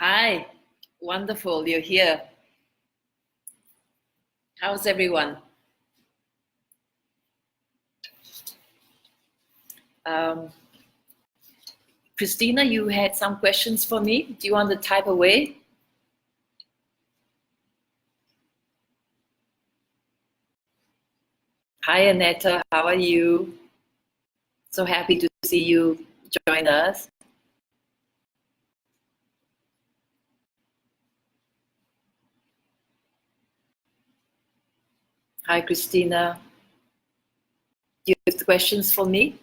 Hi, wonderful, you're here. How's everyone? Christina, you had some questions for me. Do you want to type away? Hi, Annetta, how are you? So happy to see you join us. Hi, Christina. Do you have questions for me?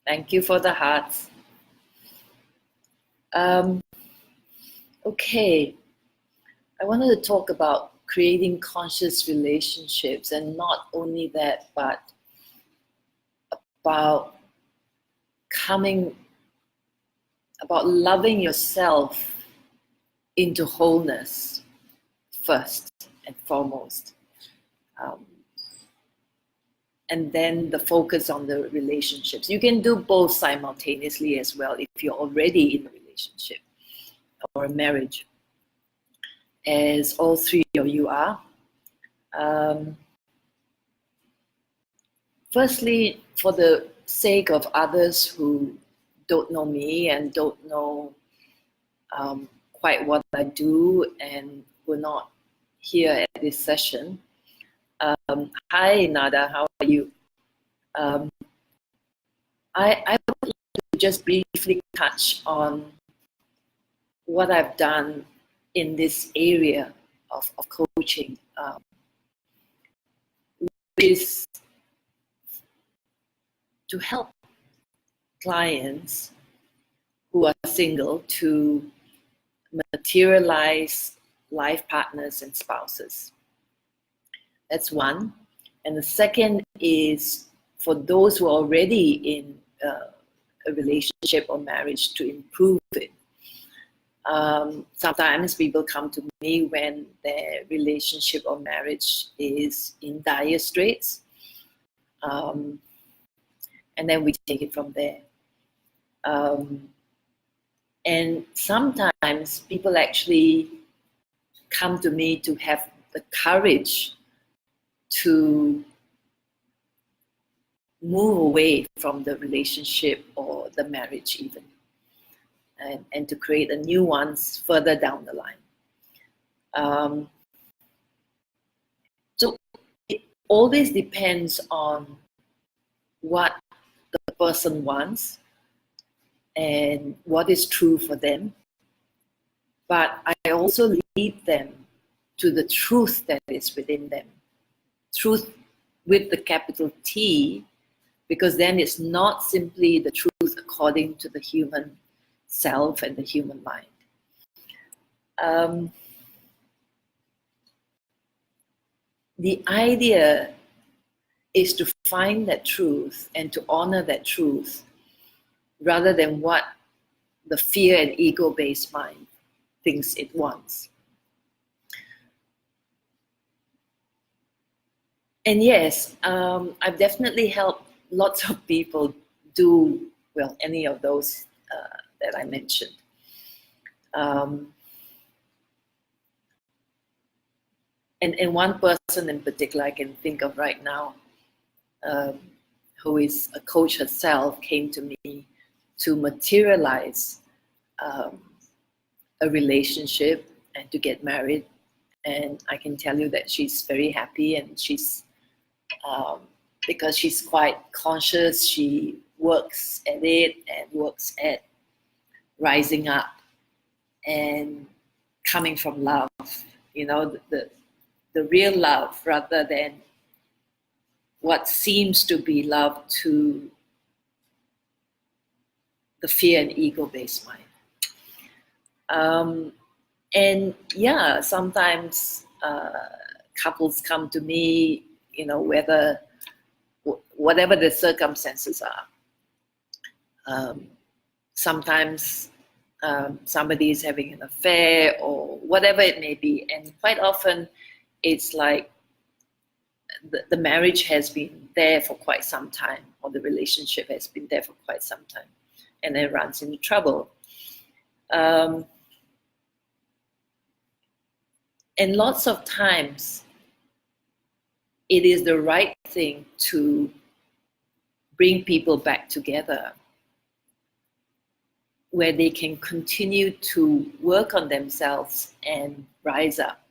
Thank you for the hearts. Okay, I wanted to talk about creating conscious relationships, and not only that, but about loving yourself into wholeness first and foremost. And then the focus on the relationships. You can do both simultaneously as well if you're already in a relationship or a marriage, as all three of you are. Firstly, for the sake of others who don't know me and don't know quite what I do and were not here at this session. Hi, Nada, how are you? I would like to just briefly touch on what I've done in this area of coaching, which is to help clients who are single to materialize life partners and spouses. That's one. And the second is for those who are already in a relationship or marriage to improve it. Sometimes people come to me when their relationship or marriage is in dire straits, and then we take it from there. And sometimes people actually come to me to have the courage to move away from the relationship or the marriage even, and to create a new one further down the line. So it always depends on what the person wants and what is true for them. But I also lead them to the truth that is within them. Truth with the capital T, because then it's not simply the truth according to the human self and the human mind. The idea is to find that truth and to honor that truth rather than what the fear and ego-based mind thinks it wants. And yes, I've definitely helped lots of people do, well, any of those that I mentioned. And one person in particular I can think of right now, who is a coach herself, came to me to materialize a relationship and to get married. And I can tell you that she's very happy, and she's, because she's quite conscious, she works at it and works at rising up and coming from love, you know, the real love rather than what seems to be love to the fear and ego-based mind. And yeah, sometimes couples come to me, you know, whatever the circumstances are. Sometimes somebody is having an affair or whatever it may be, and quite often it's like the marriage has been there for quite some time, or the relationship has been there for quite some time, and then runs into trouble. And lots of times, it is the right thing to bring people back together, where they can continue to work on themselves and rise up.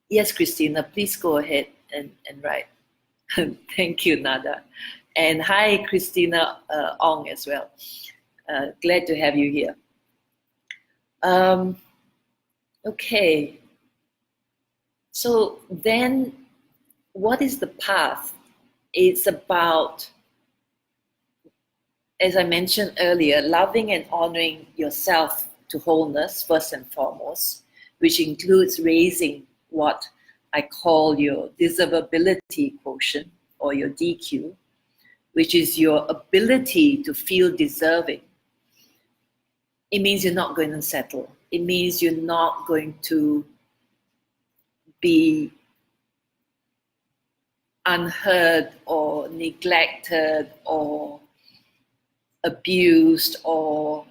Yes, Christina, please go ahead and write. Thank you, Nada. And hi, Christina Ong as well. Glad to have you here. Okay. So then, what is the path? It's about, as I mentioned earlier, loving and honoring yourself to wholeness first and foremost, which includes raising what I call your deservability quotient, or your DQ, which is your ability to feel deserving. It means you're not going to settle. It means you're not going to be unheard or neglected or abused or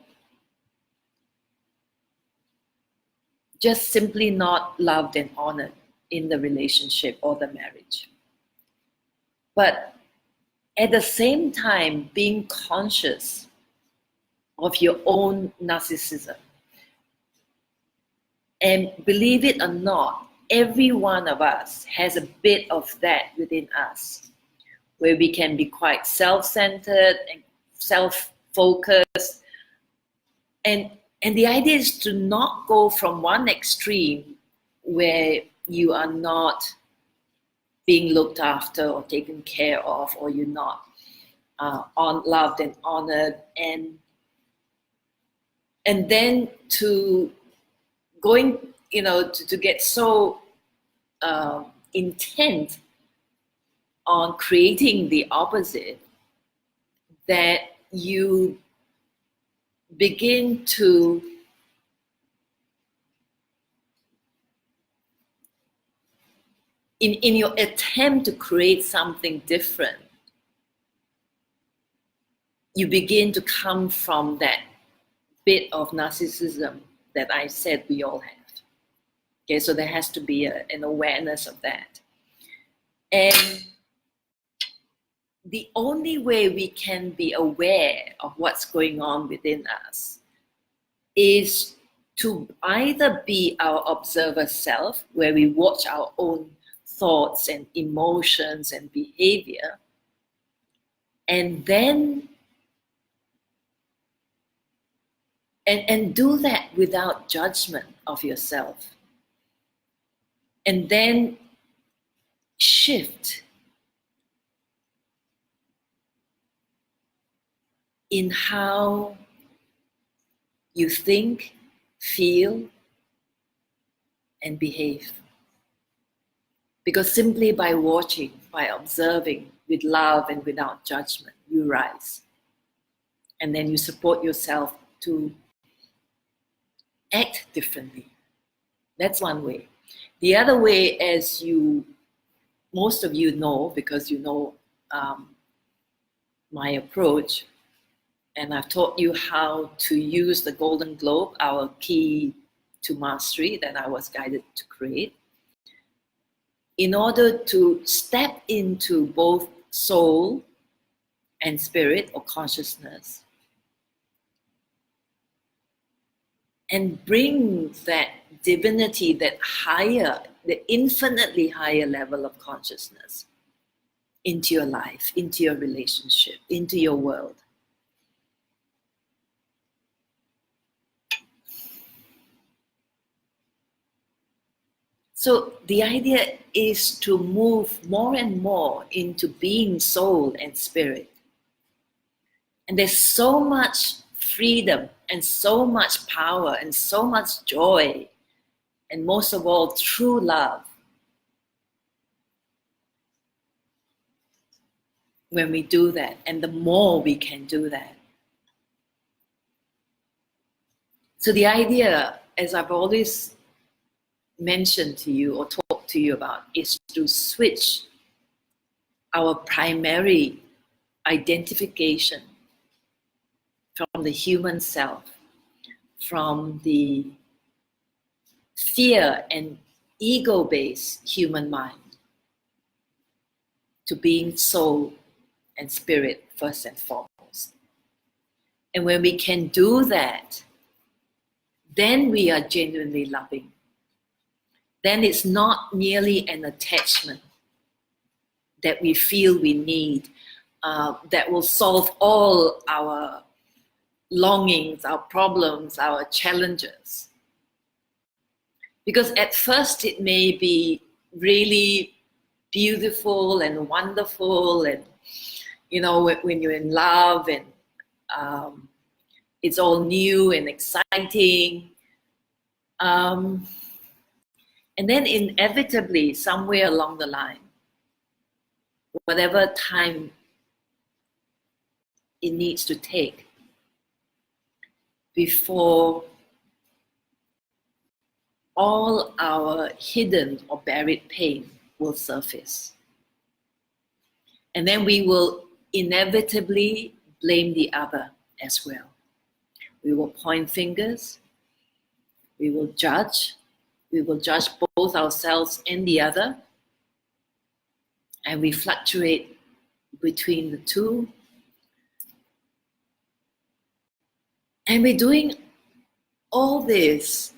just simply not loved and honored in the relationship or the marriage. But at the same time, being conscious of your own narcissism. And believe it or not, every one of us has a bit of that within us, where we can be quite self-centered and self-focused. And the idea is to not go from one extreme where you are not being looked after or taken care of, or you're not loved and honored, and then to going, to get so intent on creating the opposite that you begin to in your attempt to create something different, you begin to come from that bit of narcissism that I said we all have. Okay, so there has to be an awareness of that. And the only way we can be aware of what's going on within us is to either be our observer self, where we watch our own thoughts and emotions and behavior, and then and do that without judgment of yourself, and then shift in how you think, feel, and behave. Because simply by watching, by observing with love and without judgment, you rise. And then you support yourself to act differently. That's one way. The other way, as most of you know, because you know my approach, and I've taught you how to use the Golden Globe, our key to mastery that I was guided to create, in order to step into both soul and spirit or consciousness and bring that divinity, that higher, the infinitely higher level of consciousness into your life, into your relationship, into your world. So the idea is to move more and more into being soul and spirit. And there's so much freedom and so much power and so much joy, and most of all, true love, when we do that, and the more we can do that. So the idea, as I've always mentioned to you or talked to you about, is to switch our primary identification from the human self, from the fear and ego-based human mind, to being soul and spirit first and foremost. And when we can do that, then we are genuinely loving. Then it's not merely an attachment that we feel we need, that will solve all our longings, our problems, our challenges. Because at first it may be really beautiful and wonderful, and when you're in love, and it's all new and exciting, and then inevitably somewhere along the line, whatever time it needs to take before all our hidden or buried pain will surface. And then we will inevitably blame the other as well. We will point fingers, we will judge both ourselves and the other, and we fluctuate between the two. And we're doing all this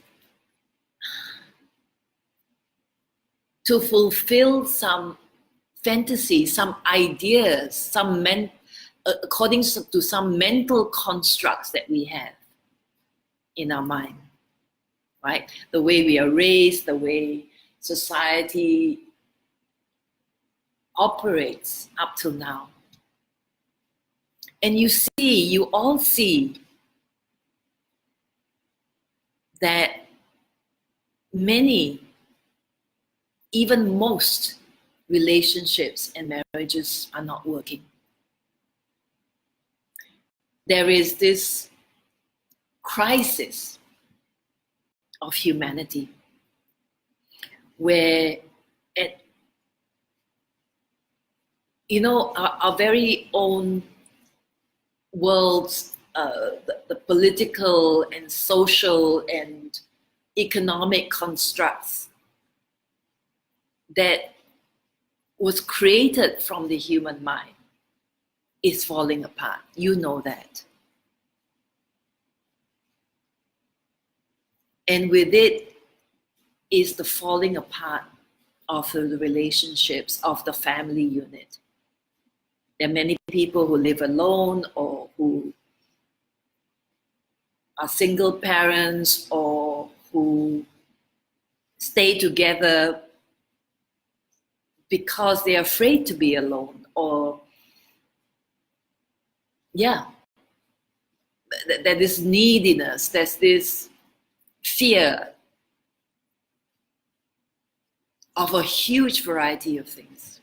to fulfill some fantasy, some ideas, according to some mental constructs that we have in our mind, right? The way we are raised, the way society operates up till now. And you all see that many, even most relationships and marriages are not working. There is this crisis of humanity where our very own world's the political and social and economic constructs that was created from the human mind is falling apart. You know that. And with it is the falling apart of the relationships of the family unit. There are many people who live alone, or who are single parents, or who stay together because they're afraid to be alone, or there's this neediness, there's this fear of a huge variety of things.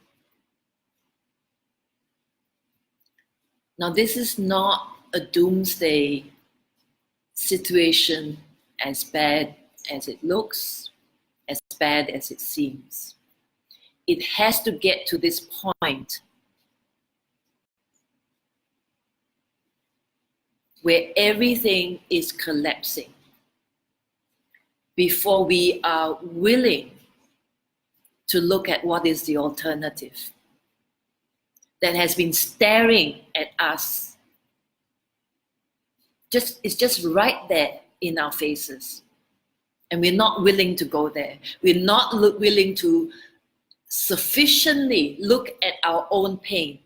Now, this is not a doomsday situation as bad as it looks, as bad as it seems. It has to get to this point where everything is collapsing before we are willing to look at what is the alternative that has been staring at us. It's just right there in our faces. And we're not willing to go there. We're not willing to sufficiently look at our own pain.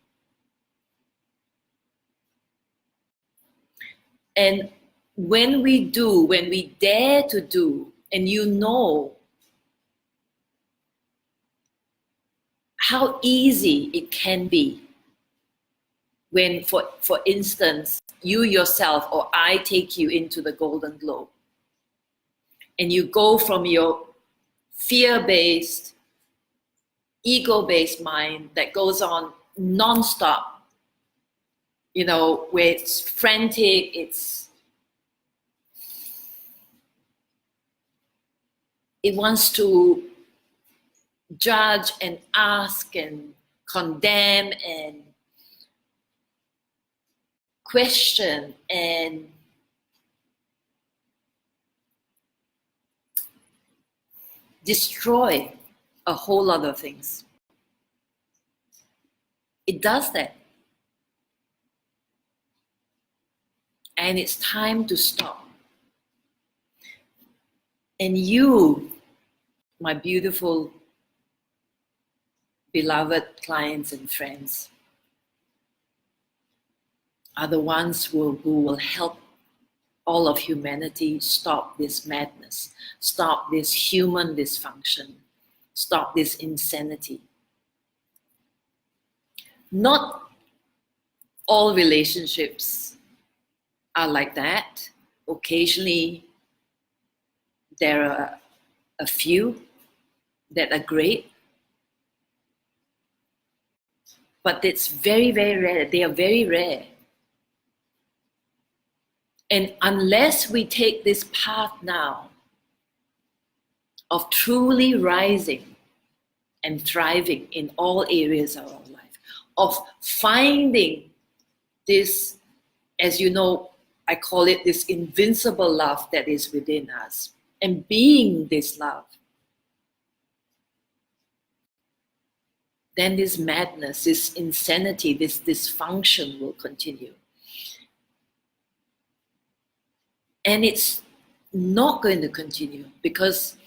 And when we dare to do, and you know how easy it can be when, for instance, you yourself or I take you into the Golden Globe, and you go from your fear-based, ego-based mind that goes on non-stop, where it's frantic, it wants to judge and ask and condemn and question and destroy a whole lot of things. It does that. And it's time to stop. And you, my beautiful, beloved clients and friends, are the ones who will help all of humanity stop this madness, stop this human dysfunction, stop this insanity. Not all relationships are like that. Occasionally, there are a few that are great, but it's very, very rare. They are very rare. And unless we take this path now of truly rising and thriving in all areas of our life, of finding this, as you know, I call it this invincible love that is within us, and being this love, then this madness, this insanity, this dysfunction will continue. And it's not going to continue because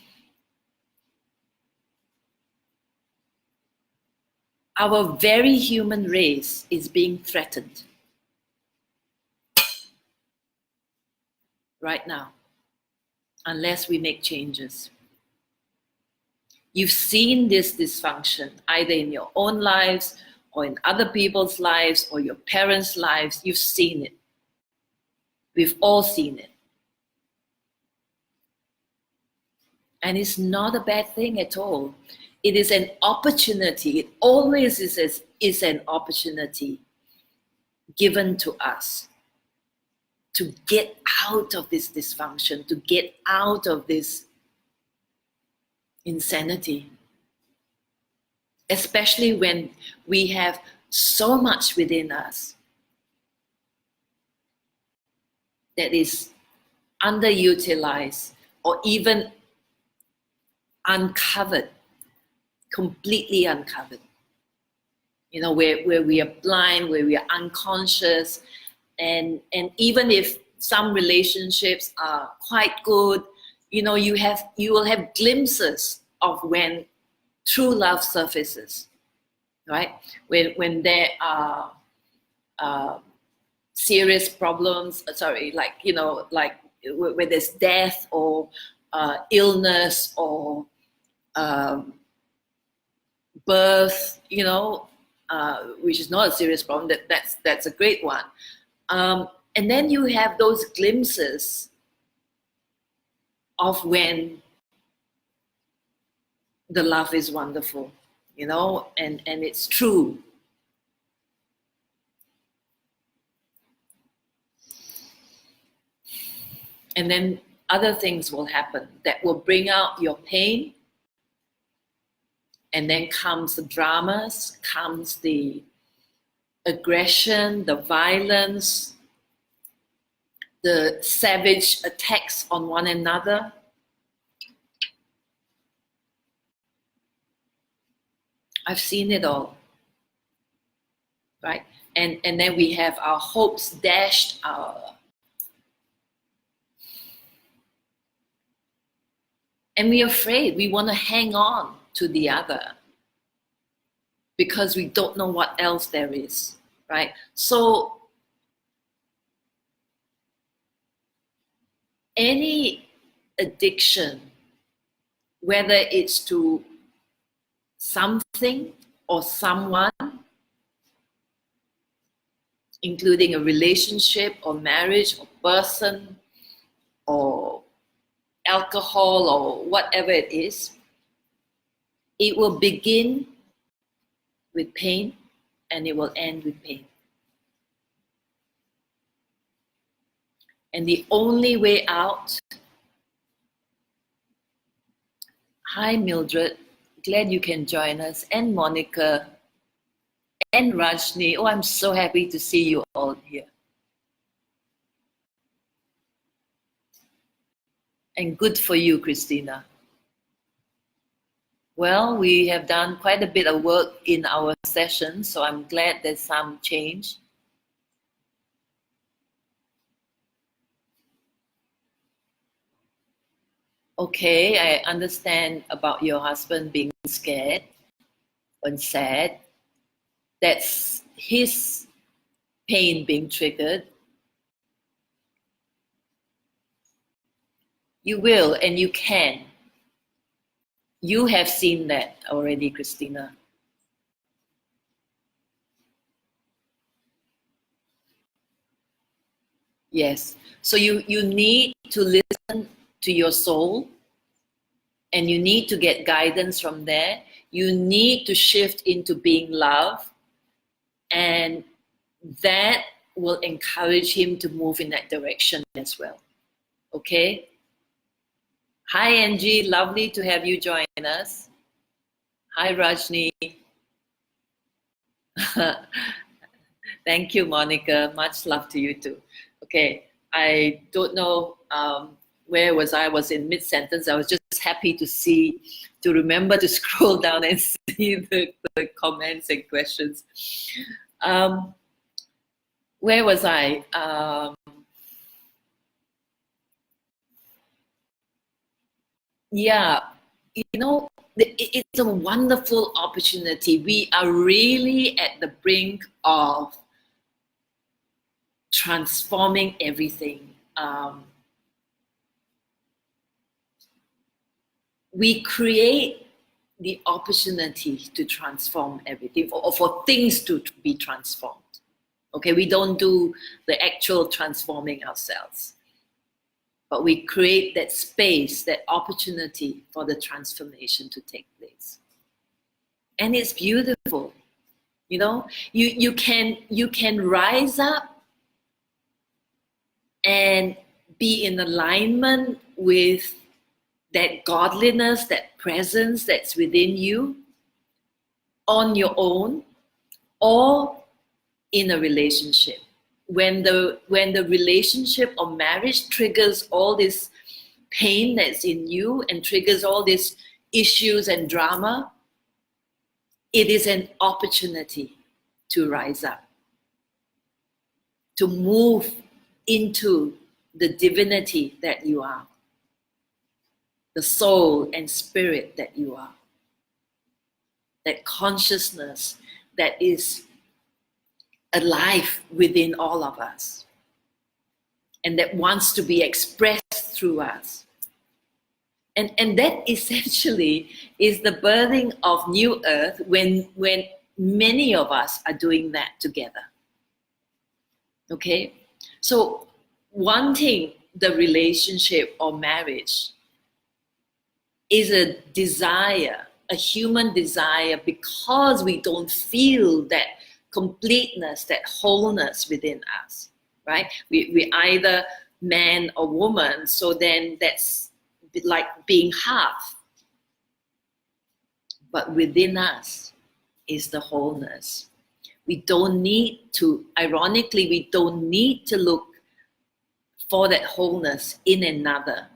our very human race is being threatened right now, unless we make changes. You've seen this dysfunction either in your own lives or in other people's lives or your parents' lives. You've seen it. We've all seen it. And it's not a bad thing at all. It is an opportunity. It always is an opportunity given to us to get out of this dysfunction, to get out of this insanity. Especially when we have so much within us that is underutilized or even uncovered, completely uncovered. You know, where we are blind, where we are unconscious, and even if some relationships are quite good, you know, you will have glimpses of when true love surfaces, right? When there are serious problems, like, you know, like where there's death or illness or birth, you know, which is not a serious problem. That's a great one. And then you have those glimpses of when the love is wonderful, you know, and it's true. And then other things will happen that will bring out your pain. And then comes the dramas, comes the aggression, the violence, the savage attacks on one another. I've seen it all, right? And then we have our hopes dashed, and we're afraid. We want to hang on to the other because we don't know what else there is, right? So any addiction, whether it's to something or someone, including a relationship or marriage or person or alcohol or whatever it is, it will begin with pain and it will end with pain. And the only way out, hi Mildred, glad you can join us, and Monica, and Rajni. Oh, I'm so happy to see you all here. And good for you, Christina. Well, we have done quite a bit of work in our session, so I'm glad there's some change. Okay, I understand about your husband being scared and sad. That's his pain being triggered. You will and you can. You have seen that already, Christina. Yes. So you need to listen to your soul, and you need to get guidance from there. You need to shift into being love, and that will encourage him to move in that direction as well. Okay? Hi, Angie. Lovely to have you join us. Hi, Rajni. Thank you, Monica. Much love to you too. Okay, I don't know where was I. Was in mid-sentence. I was just happy to remember to scroll down and see the comments and questions. Where was I? Yeah, it's a wonderful opportunity. We are really at the brink of transforming everything. We create the opportunity to transform everything, or for things to be transformed. Okay, we don't do the actual transforming ourselves, but we create that space, that opportunity for the transformation to take place. And it's beautiful. You can rise up and be in alignment with that godliness, that presence that's within you on your own, or in a relationship. When the relationship or marriage triggers all this pain that's in you and triggers all these issues and drama, it is an opportunity to rise up, to move into the divinity that you are, the soul and spirit that you are, that consciousness that is alive within all of us and that wants to be expressed through us. And that essentially is the birthing of New Earth when many of us are doing that together. Okay? So wanting the relationship or marriage is a desire, a human desire, because we don't feel that completeness, that wholeness within us, right? We either man or woman, so then that's like being half. But within us is the wholeness. We don't need to, ironically, we don't need to look for that wholeness in another.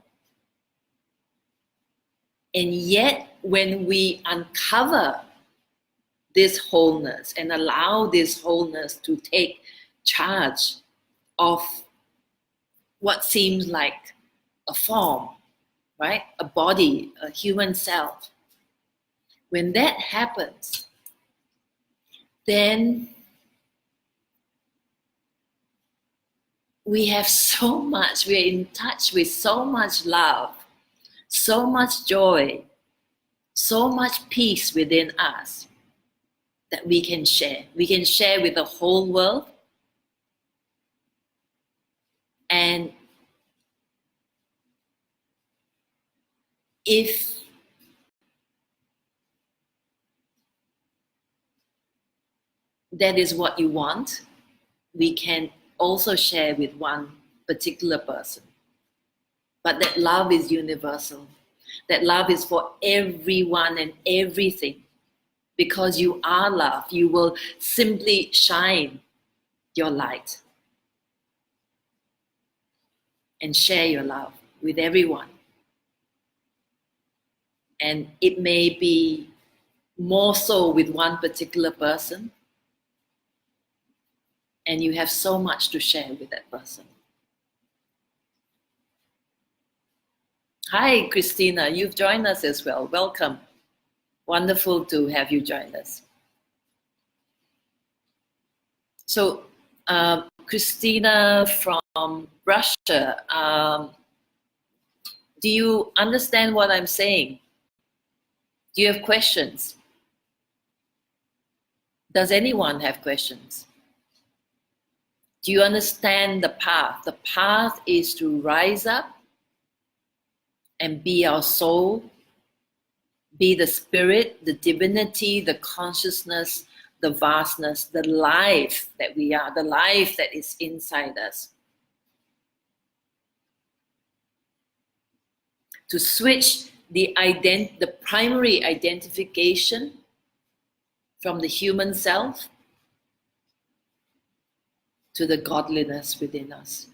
And yet, when we uncover this wholeness and allow this wholeness to take charge of what seems like a form, right? A body, a human self. When that happens, then we have so much, we're in touch with so much love, so much joy, so much peace within us that we can share. We can share with the whole world. And if that is what you want, we can also share with one particular person. But that love is universal. That love is for everyone and everything. Because you are love, you will simply shine your light and share your love with everyone. And it may be more so with one particular person, and you have so much to share with that person. Hi, Christina, you've joined us as well. Welcome. Wonderful to have you join us. So, Christina from Russia, do you understand what I'm saying? Do you have questions? Does anyone have questions? Do you understand the path? The path is to rise up and be our soul, be the spirit, the divinity, the consciousness, the vastness, the life that we are, the life that is inside us. To switch the primary identification from the human self to the godliness within us.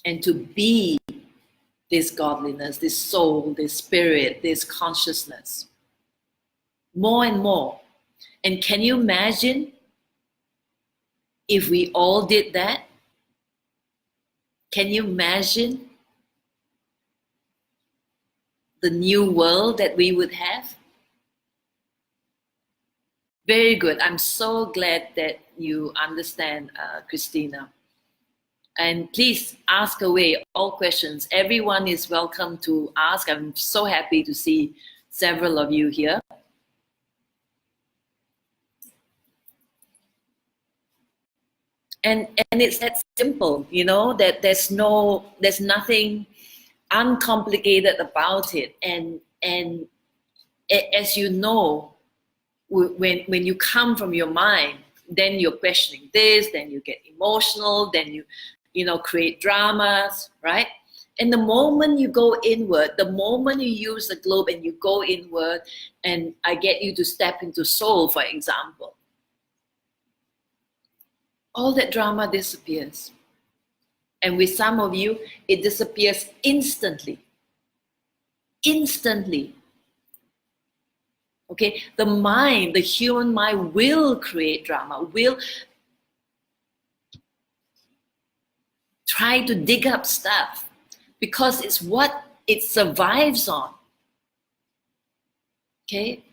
And to be this godliness, this soul, this spirit, this consciousness. More and more. And can you imagine if we all did that? Can you imagine the new world that we would have? Very good. I'm so glad that you understand, Christina. And please ask away all questions. Everyone is welcome to ask. I'm so happy to see several of you here. And it's that simple, you know, that there's nothing uncomplicated about it. And as you know, when you come from your mind, then you're questioning this, then you get emotional, then you know, create dramas, right? And the moment you go inward, the moment you use the globe and you go inward, and I get you to step into soul, for example, all that drama disappears. And with some of you, it disappears instantly. Instantly. Okay, the mind, the human mind will create drama, will try to dig up stuff because it's what it survives on. Okay?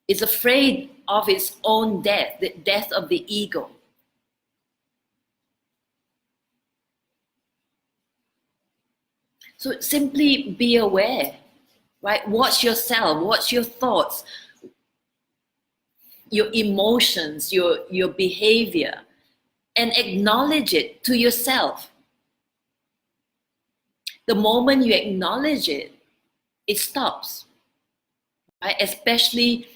It's afraid of its own death, the death of the ego. So simply be aware, right? Watch yourself, watch your thoughts, your emotions, your behavior, and acknowledge it to yourself. The moment you acknowledge it, it stops, right? Especially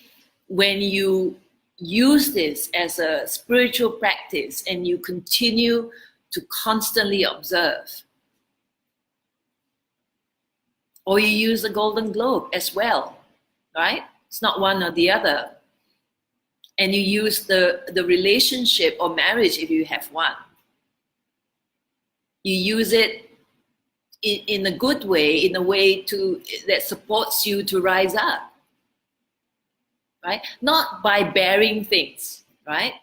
when you use this as a spiritual practice and you continue to constantly observe. Or you use the Golden Globe as well, right? It's not one or the other. And you use the relationship or marriage if you have one. You use it in a good way, in a way that supports you to rise up, right? Not by bearing things, right?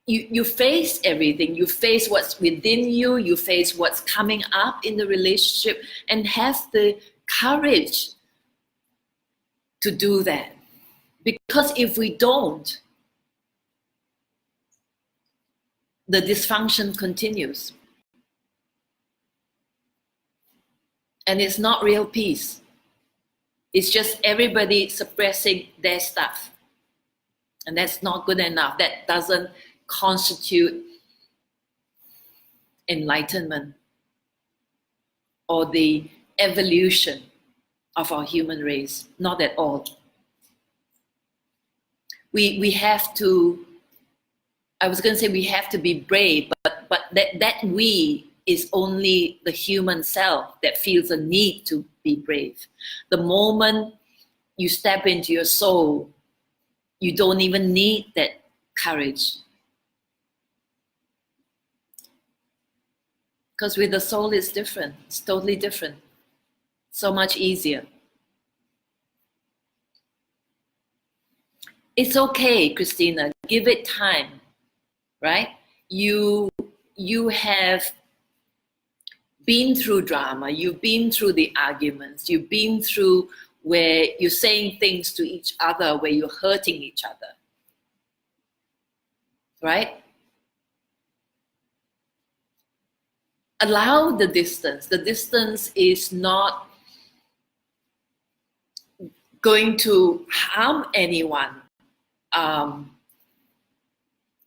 You face everything. You face what's within you. You face what's coming up in the relationship, and have the courage to do that. Because if we don't, the dysfunction continues. And it's not real peace. It's just everybody suppressing their stuff. And that's not good enough. That doesn't constitute enlightenment or the evolution of our human race. Not at all. We have to, I was going to say we have to be brave, but that we is only the human self that feels a need to be brave. The moment you step into your soul, you don't even need that courage. Because with the soul, it's different. It's totally different. So much easier. It's okay, Christina. Give it time, right? You have been through drama. You've been through the arguments. You've been through where you're saying things to each other, where you're hurting each other, right? Allow the distance. The distance is not going to harm anyone.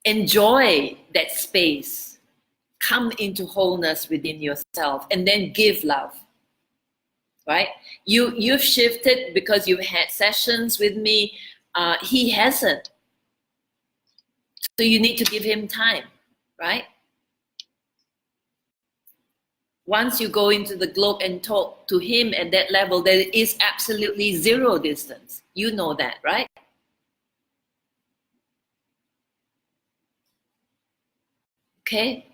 Enjoy that space. Come into wholeness within yourself and then give love, right? You've shifted because you've had sessions with me. He hasn't. So you need to give him time, right? Once you go into the globe and talk to him at that level, there is absolutely zero distance. You know that, right? Okay?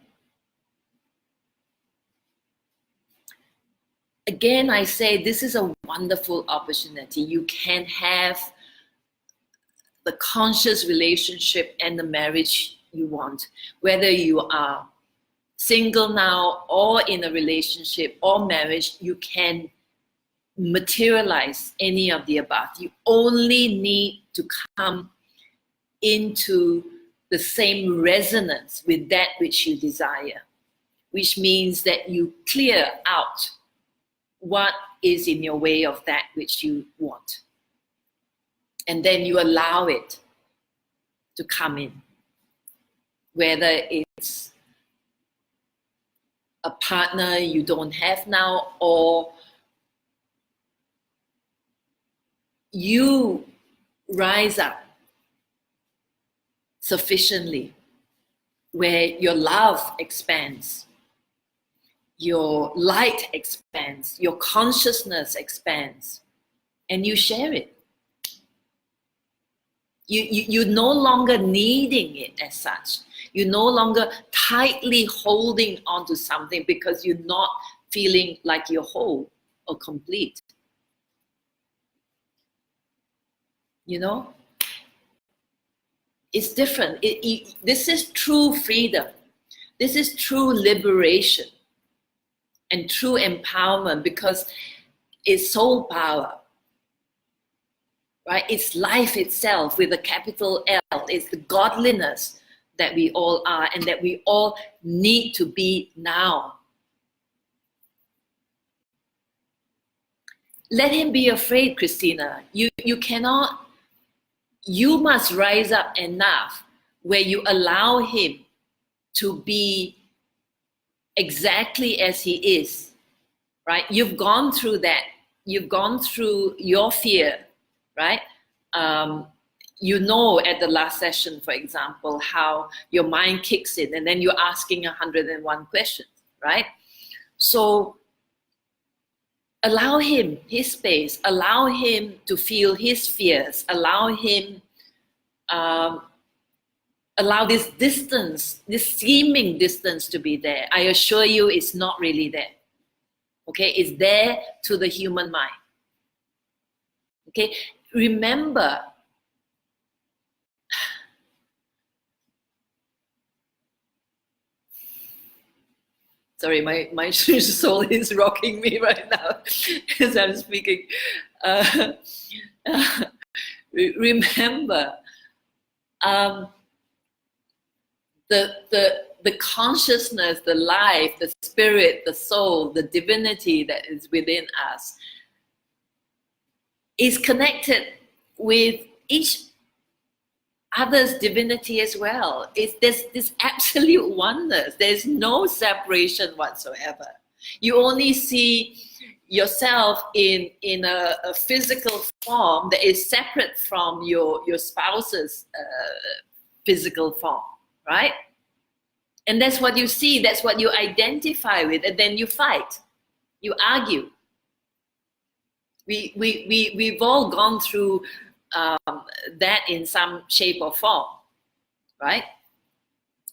Again, I say this is a wonderful opportunity. You can have the conscious relationship and the marriage you want, whether you are single now or in a relationship or marriage. You can materialize any of the above. You only need to come into the same resonance with that which you desire, which means that you clear out what is in your way of that which you want. And then you allow it to come in, whether it's a partner you don't have now, or you rise up sufficiently where your love expands, your light expands, your consciousness expands, and you share it. You're no longer needing it as such. You're no longer tightly holding onto something because you're not feeling like you're whole or complete. You know? It's different. This is true freedom. This is true liberation and true empowerment, because it's soul power. Right? It's life itself with a capital L. It's the godliness that we all are and that we all need to be now. Let him be afraid, Christina. You cannot, you must rise up enough where you allow him to be exactly as he is, right? You've gone through that. You've gone through your fear, right? You know, at the last session, for example, how your mind kicks in and then you're asking 101 questions, right? So allow him his space, allow him to feel his fears, allow him, allow this distance, this seeming distance to be there. I assure you it's not really there, okay? It's there to the human mind, okay? Remember, sorry, my soul is rocking me right now as I'm speaking. Remember, the consciousness, the life, the spirit, the soul, the divinity that is within us is connected with each other's divinity as well. There's this absolute oneness. There's no separation whatsoever. You only see yourself in a physical form that is separate from your spouse's physical form, right? And that's what you see, that's what you identify with, and then you fight, you argue. We've all gone through that in some shape or form, right?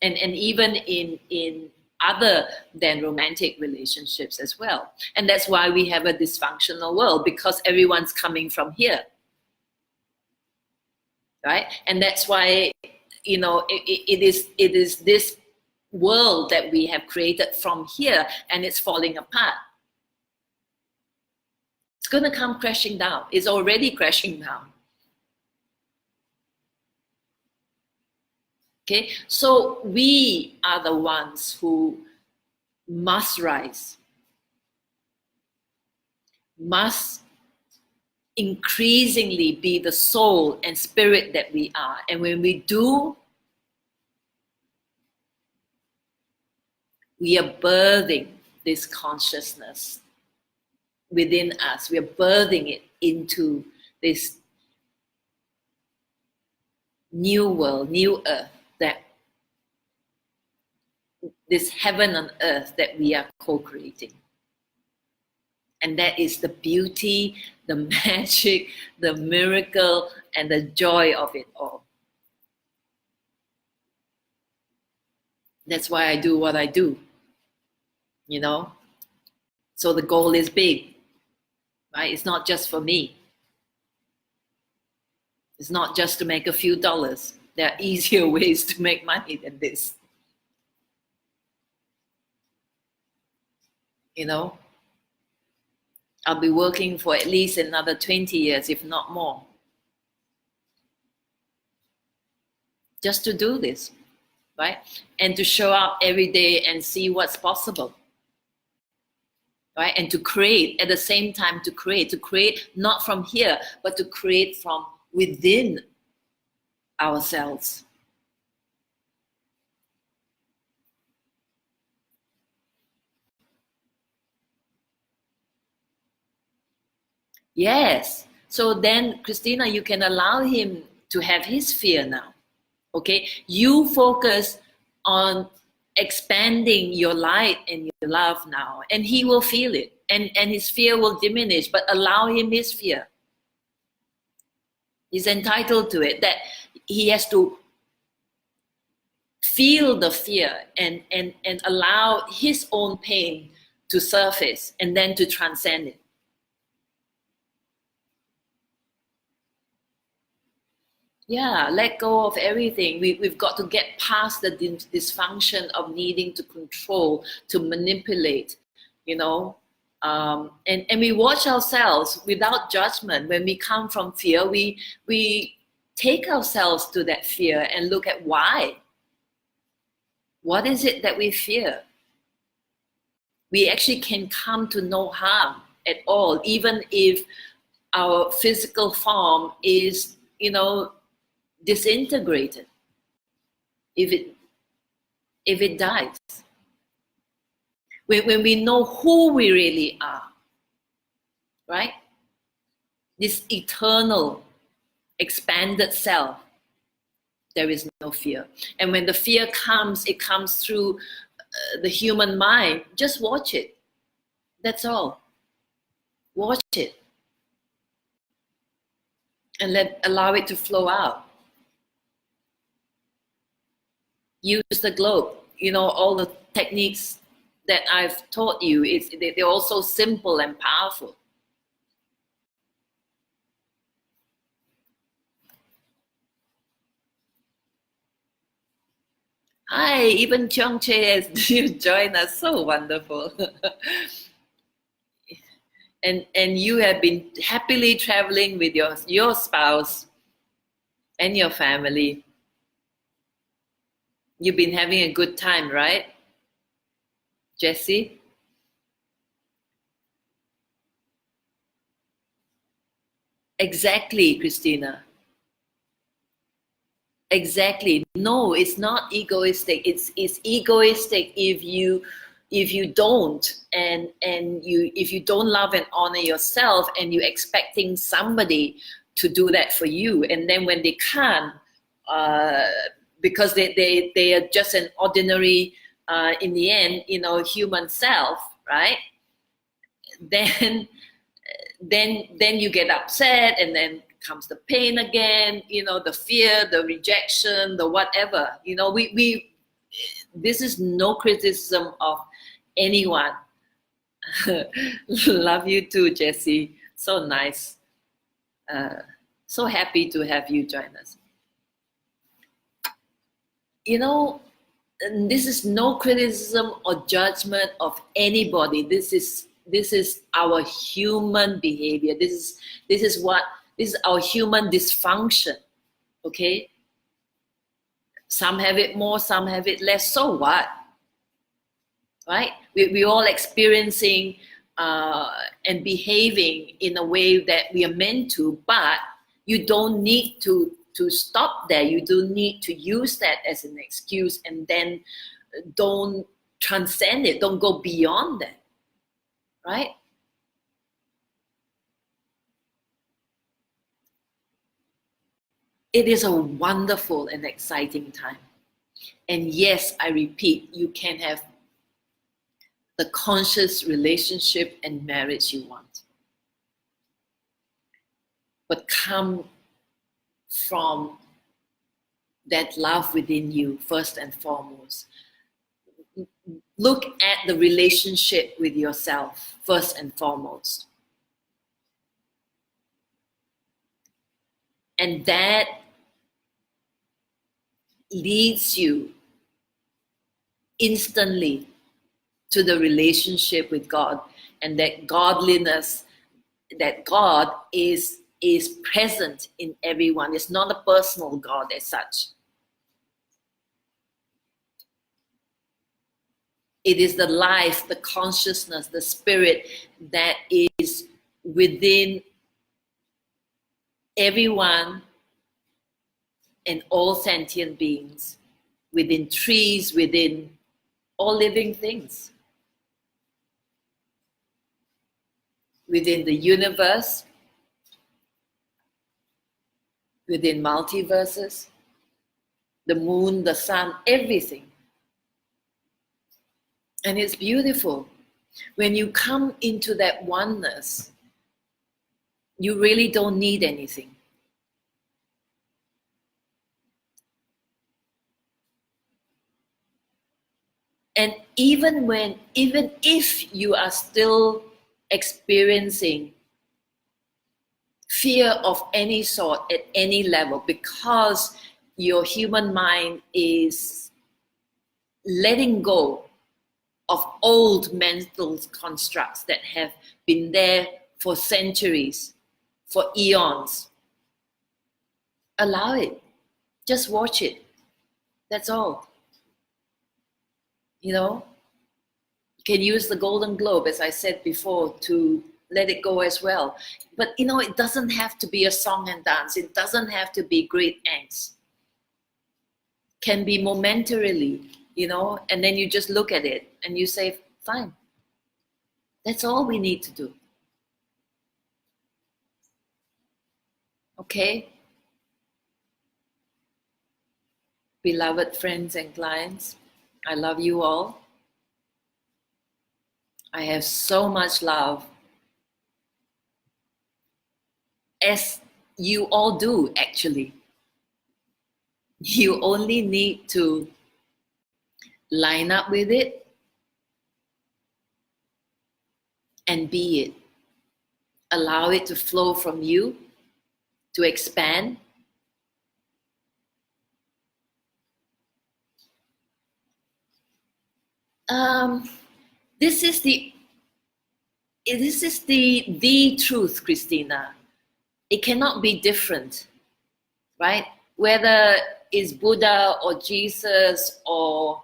And even in other than romantic relationships as well. And that's why we have a dysfunctional world, because everyone's coming from here, right? And that's why, you know, it is this world that we have created from here, and it's falling apart. It's going to come crashing down. It's already crashing down. Okay, so we are the ones who must rise, must increasingly be the soul and spirit that we are. And when we do, we are birthing this consciousness within us. We are birthing it into this new world, new earth, that this heaven on earth that we are co-creating. And that is the beauty, the magic, the miracle, and the joy of it all. That's why I do what I do, you know? So the goal is big, right? It's not just for me. It's not just to make a few dollars. There are easier ways to make money than this. You know? I'll be working for at least another 20 years, if not more, just to do this, right? And to show up every day and see what's possible, right? And to create at the same time, to create not from here, but to create from within ourselves. Yes. So then, Christina, you can allow him to have his fear now. Okay? You focus on expanding your light and your love now, and he will feel it, and his fear will diminish, but allow him his fear. He's entitled to it, that he has to feel the fear and allow his own pain to surface and then to transcend it. Yeah, let go of everything. We've got to get past the dysfunction of needing to control, to manipulate, you know. And we watch ourselves without judgment. When we come from fear, we take ourselves to that fear and look at why. What is it that we fear? We actually can come to no harm at all, even if our physical form is, you know, disintegrated, if it dies. When we know who we really are, right? This eternal, expanded self, there is no fear. And when the fear comes, it comes through the human mind. Just watch it. That's all. Watch it. And allow it to flow out. Use the globe. You know, all the techniques that I've taught you, they're also simple and powerful. Hi, even Cheong Che has joined us. So wonderful. and you have been happily traveling with your spouse and your family. You've been having a good time, right, Jessie? Exactly, Christina. Exactly. No, it's not egoistic. It's egoistic if you don't, and if you don't love and honor yourself, and you're expecting somebody to do that for you, and then when they can't, because they are just an ordinary, in the end, you know, human self, right? Then you get upset, and then comes the pain again, you know, the fear, the rejection, the whatever. You know, we this is no criticism of anyone. Love you too, Jessie. So nice. So happy to have you join us. You know, this is no criticism or judgment of anybody. This is our human behavior. This is our human dysfunction. Okay? Some have it more, some have it less. So what? Right? We all experiencing and behaving in a way that we are meant to, but you don't need to stop there. You don't need to use that as an excuse, and then don't transcend it. Don't go beyond that. Right? It is a wonderful and exciting time. And yes, I repeat, you can have the conscious relationship and marriage you want. But come from that love within you first and foremost. Look at the relationship with yourself first and foremost. And that leads you instantly to the relationship with God, and that godliness, that God is present in everyone. It's not a personal God as such. It is the life, the consciousness, the spirit that is within everyone and all sentient beings, within trees, within all living things, within the universe, within multiverses, the moon, the sun, everything. And it's beautiful. When you come into that oneness, you really don't need anything. And even if you are still experiencing fear of any sort at any level, because your human mind is letting go of old mental constructs that have been there for centuries, for eons. Allow it. Just watch it. That's all. You know, you can use the Golden Globe, as I said before, to let it go as well. But you know, it doesn't have to be a song and dance. It doesn't have to be great angst. Can be momentarily, you know, and then you just look at it and you say, fine. That's all we need to do. Okay? Beloved friends and clients, I love you all. I have so much love, as you all do actually. You only need to line up with it and be it. Allow it to flow from you, to expand. This is the truth, Christina. It cannot be different, right? Whether it's Buddha or Jesus or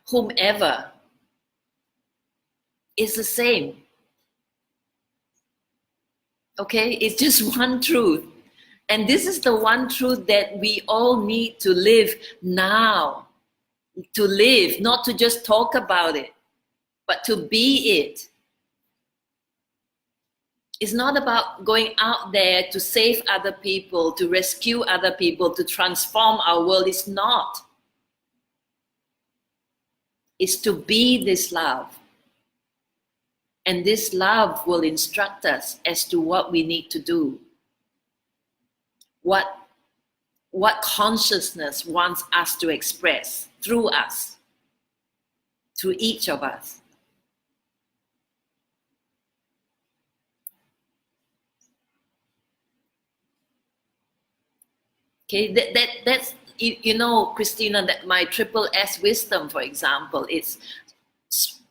whomever, it's the same. Okay, it's just one truth. And this is the one truth that we all need to live now. To live, not to just talk about it, but to be it. It's not about going out there to save other people, to rescue other people, to transform our world. It's not. It's to be this love. And this love will instruct us as to what we need to do, what what consciousness wants us to express through us, to each of us. Okay, that's, you know, Christina, that my triple S wisdom, for example, is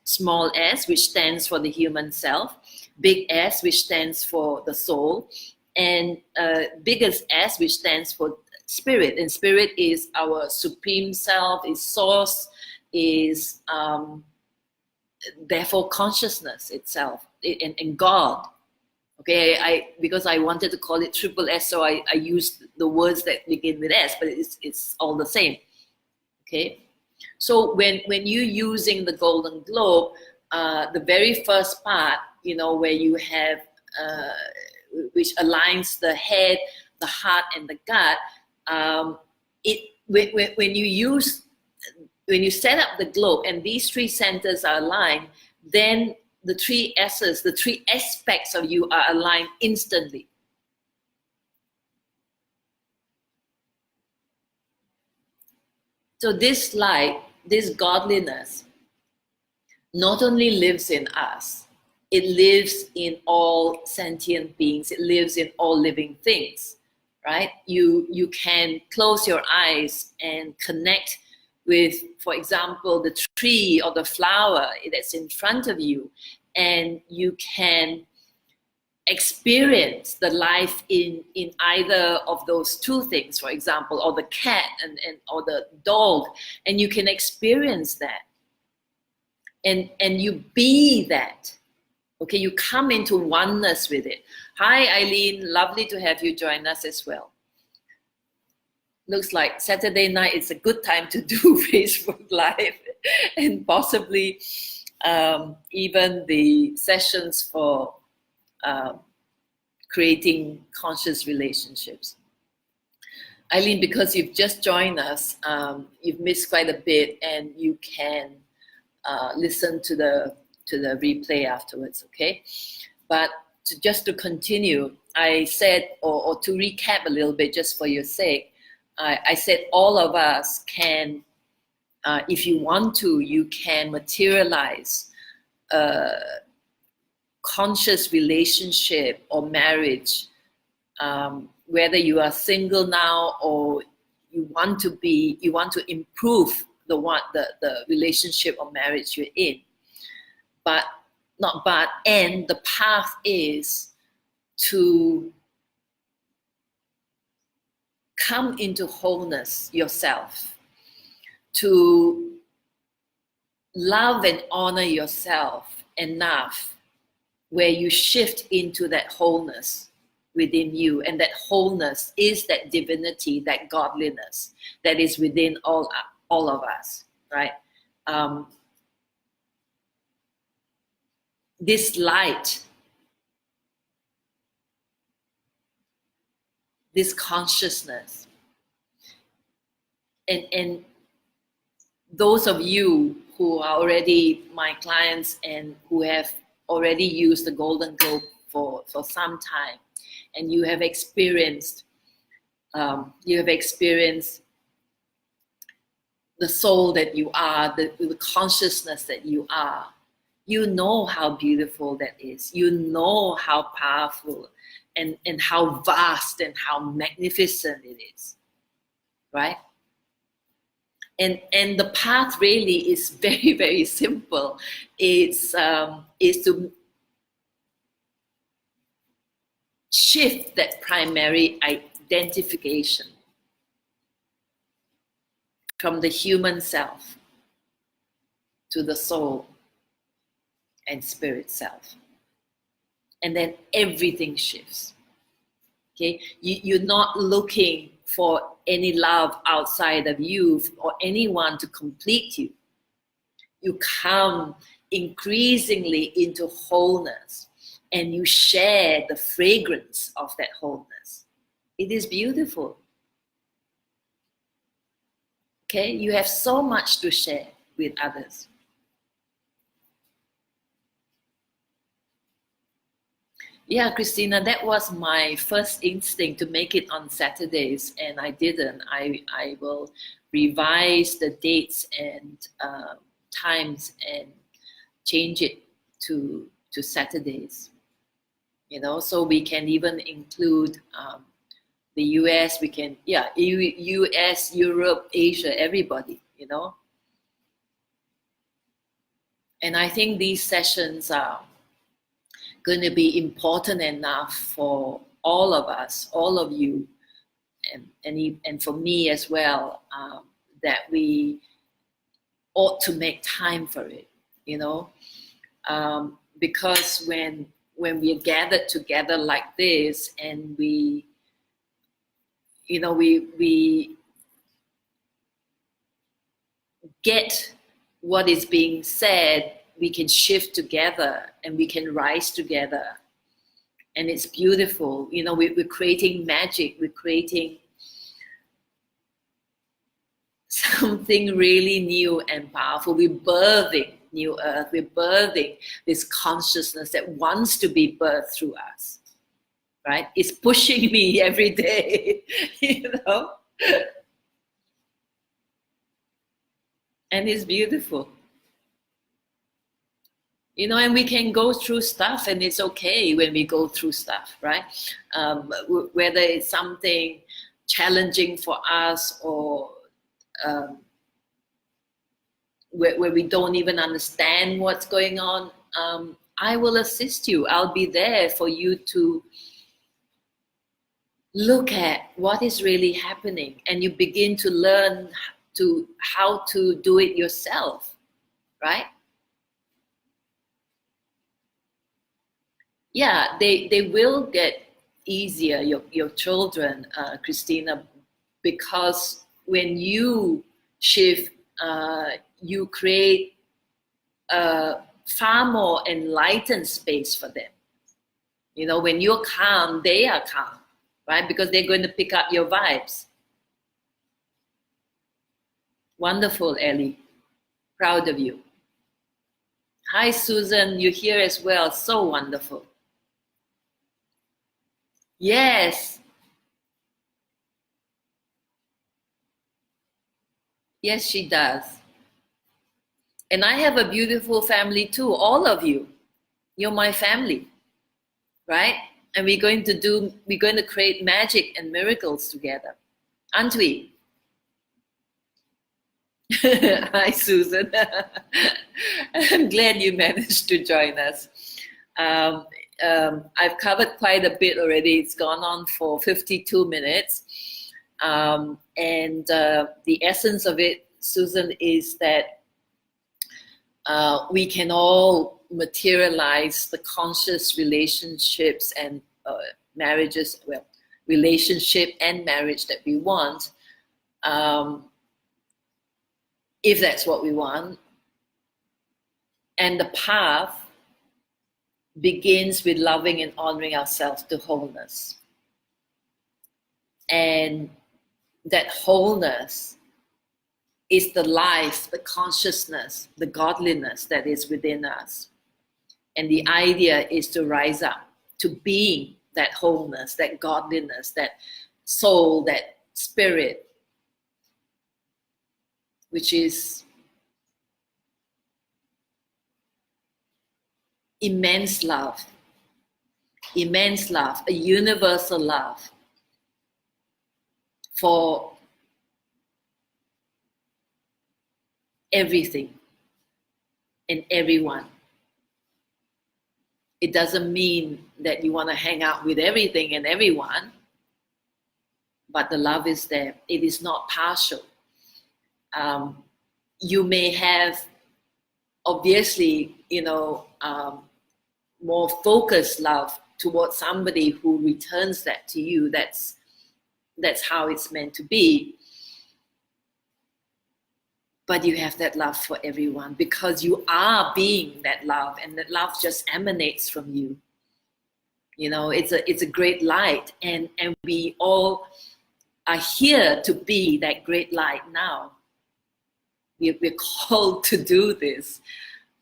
small s, which stands for the human self, big S, which stands for the soul, and biggest S, which stands for spirit. And spirit is our supreme self, is source, is therefore consciousness itself, and God. Okay, because I wanted to call it triple S, so I used the words that begin with S, but it's all the same. Okay, so when you're using the Golden Globe, the very first part, you know, where you have which aligns the head, the heart, and the gut, when you set up the globe and these three centers are aligned, then the three S's, the three aspects of you are aligned instantly. So this light, this godliness, not only lives in us, it lives in all sentient beings, it lives in all living things, right? You can close your eyes and connect with, for example, the tree or the flower that's in front of you, and you can experience the life in either of those two things, for example, or the cat and or the dog, and you can experience that, and you be that. Okay, you come into oneness with it. Hi Eileen, lovely to have you join us as well. Looks like Saturday night is a good time to do Facebook Live, and possibly even the sessions for creating conscious relationships. Eileen, because you've just joined us, you've missed quite a bit, and you can listen to the replay afterwards, okay? But just to continue, I said, or to recap a little bit just for your sake, I said all of us can, if you want to, you can materialize a conscious relationship or marriage, whether you are single now or you want to improve the relationship or marriage you're in. And the path is to come into wholeness yourself, to love and honor yourself enough where you shift into that wholeness within you, and that wholeness is that divinity, that godliness that is within all of us, right? This light, this consciousness, and those of you who are already my clients and who have already used the Golden Globe for some time, and you have experienced the soul that you are, the consciousness that you are, you know how beautiful that is. You know how powerful and how vast and how magnificent it is, right? And the path really is very, very simple. It's is to shift that primary identification from the human self to the soul and spirit self. And then everything shifts. Okay, you're not looking for any love outside of you or anyone to complete you. You come increasingly into wholeness, and you share the fragrance of that wholeness. It is beautiful. Okay, you have so much to share with others. Yeah, Christina, that was my first instinct to make it on Saturdays, and I didn't. I will revise the dates and times and change it to Saturdays. You know, so we can even include the US. We can, yeah, US, Europe, Asia, everybody. You know, and I think these sessions are going to be important enough for all of us, all of you, and for me as well, that we ought to make time for it, you know, because when we're gathered together like this, and we, you know, we get what is being said, we can shift together and we can rise together, and it's beautiful. You know, we're creating magic, we're creating something really new and powerful. We're birthing new earth, we're birthing this consciousness that wants to be birthed through us, right? It's pushing me every day, you know, and it's beautiful. You know, and we can go through stuff, and it's okay when we go through stuff, right? Whether it's something challenging for us, or where we don't even understand what's going on, I will assist you. I'll be there for you to look at what is really happening, and you begin to learn how to do it yourself, right? Yeah, they will get easier, your children, Christina, because when you shift, you create a far more enlightened space for them. You know, when you're calm, they are calm, right? Because they're going to pick up your vibes. Wonderful, Ellie. Proud of you. Hi, Susan, you're here as well. So wonderful. Yes. Yes, she does. And I have a beautiful family too, all of you. You're my family, right? And we're going to create magic and miracles together, aren't we? Hi, Susan. I'm glad you managed to join us. I've covered quite a bit already. It's gone on for 52 minutes. And the essence of it, Susan, is that we can all materialize the conscious relationships and marriages, well, relationship and marriage that we want, if that's what we want. And the path begins with loving and honoring ourselves to wholeness. And that wholeness is the life, the consciousness, the godliness that is within us. And the idea is to rise up to being that wholeness, that godliness, that soul, that spirit, which is immense love, a universal love for everything and everyone. It doesn't mean that you want to hang out with everything and everyone, but the love is there. It is not partial. You may have, obviously, you know, more focused love towards somebody who returns that to you. That's how it's meant to be. But you have that love for everyone because you are being that love, and that love just emanates from you. You know, it's a great light, and we all are here to be that great light now. We're called to do this.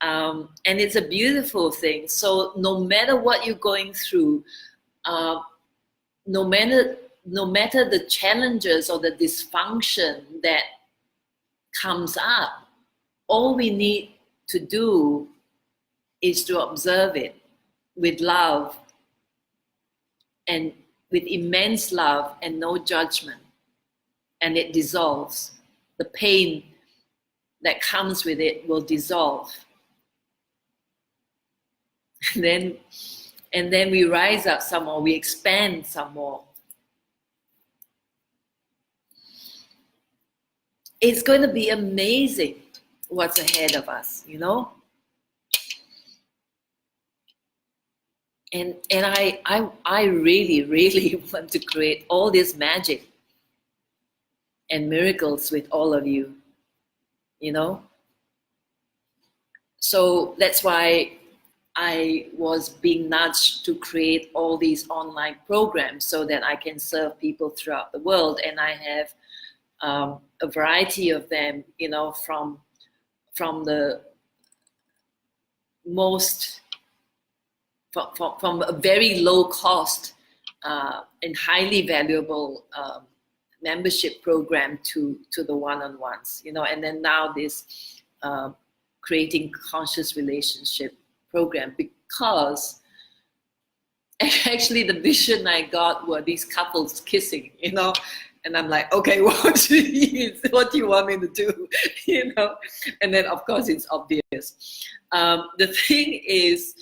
And it's a beautiful thing. So no matter what you're going through, no matter the challenges or the dysfunction that comes up, all we need to do is to observe it with love, and with immense love and no judgment, and it dissolves. The pain that comes with it will dissolve. And then we rise up some more, we expand some more. It's going to be amazing what's ahead of us, you know? And I really, really want to create all this magic and miracles with all of you, you know? So that's why I was being nudged to create all these online programs so that I can serve people throughout the world. And I have a variety of them, you know, from the most, from a very low cost and highly valuable membership program to the one-on-ones, you know, and then now this creating conscious relationship program, because actually the vision I got were these couples kissing, you know, and I'm like, okay, what do you want me to do, you know? And then of course it's obvious. The thing is,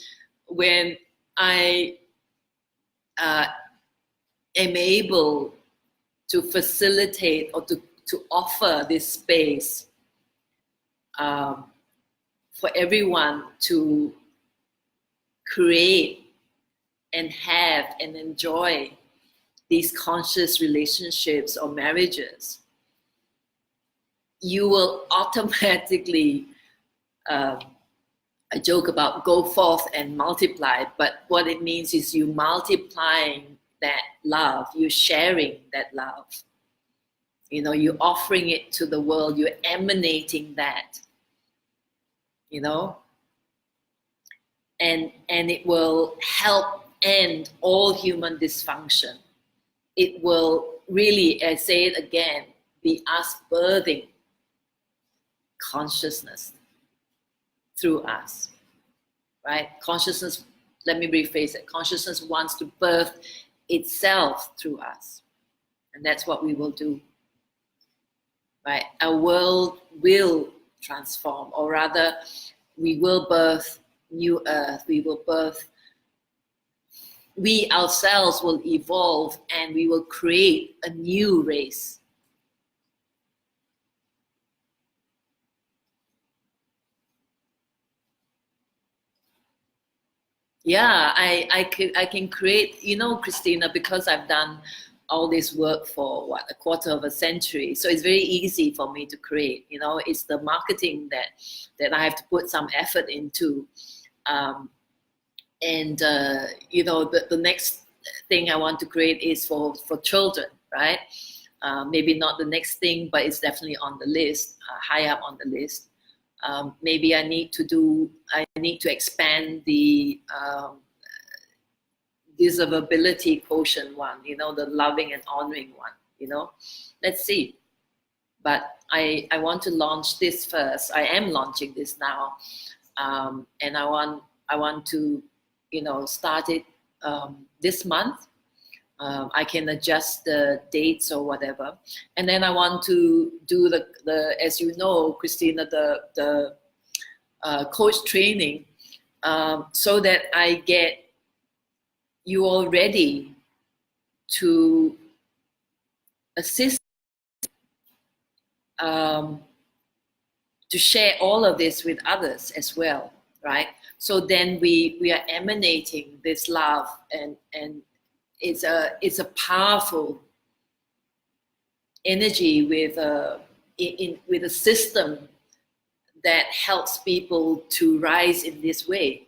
when I am able to facilitate or to offer this space for everyone to create and have and enjoy these conscious relationships or marriages, you will automatically, I joke about go forth and multiply, but what it means is you multiplying that love, you're sharing that love, you know, you're offering it to the world, you're emanating that, you know, and it will help end all human dysfunction. It will really, I say it again, be us birthing consciousness through us, right? Consciousness, let me rephrase it. Consciousness wants to birth itself through us. And that's what we will do, right? Our world will transform, or rather, we will birth new earth. We ourselves will evolve, and we will create a new race. Yeah, I can create, you know, Christina, because I've done all this work for what, a quarter of a century. So it's very easy for me to create, you know, it's the marketing that I have to put some effort into. You know, the next thing I want to create is for children, right? Maybe not the next thing, but it's definitely on the list, high up on the list. Maybe I need to expand the disability quotient one, you know, the loving and honoring one, you know. Let's see. But I want to launch this first. I am launching this now, and I want to, you know, start it this month. I can adjust the dates or whatever, and then I want to do the as you know, Christina, the coach training, so that I get you all ready to assist, to share all of this with others as well, right? So then we are emanating this love, and it's a powerful energy with a system that helps people to rise in this way.